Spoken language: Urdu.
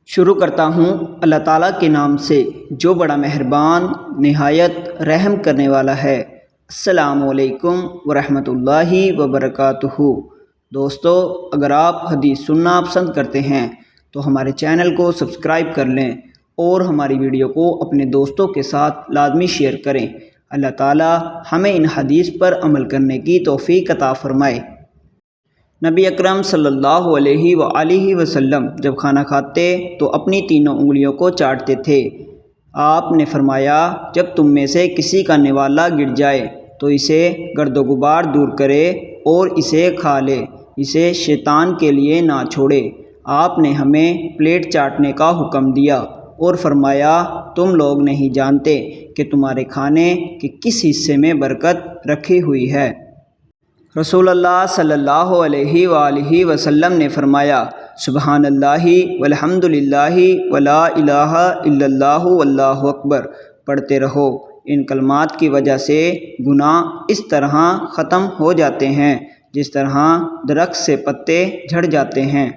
شروع کرتا ہوں اللہ تعالیٰ کے نام سے جو بڑا مہربان نہایت رحم کرنے والا ہے۔ السلام علیکم ورحمۃ اللہ وبرکاتہ۔ دوستو، اگر آپ حدیث سننا پسند کرتے ہیں تو ہمارے چینل کو سبسکرائب کر لیں اور ہماری ویڈیو کو اپنے دوستوں کے ساتھ لازمی شیئر کریں۔ اللہ تعالیٰ ہمیں ان حدیث پر عمل کرنے کی توفیق عطا فرمائے۔ نبی اکرم صلی اللہ علیہ وآلہ وسلم جب کھانا کھاتے تو اپنی تینوں انگلیوں کو چاٹتے تھے۔ آپ نے فرمایا، جب تم میں سے کسی کا نوالا گر جائے تو اسے گرد و غبار دور کرے اور اسے کھا لے، اسے شیطان کے لیے نہ چھوڑے۔ آپ نے ہمیں پلیٹ چاٹنے کا حکم دیا اور فرمایا، تم لوگ نہیں جانتے کہ تمہارے کھانے کے کس حصے میں برکت رکھی ہوئی ہے۔ رسول اللہ صلی اللہ علیہ وآلہ وسلم نے فرمایا، سبحان اللہ والحمد للہ ولا الہ الا اللہ واللہ اکبر پڑھتے رہو۔ ان کلمات کی وجہ سے گناہ اس طرح ختم ہو جاتے ہیں جس طرح درخت سے پتے جھڑ جاتے ہیں۔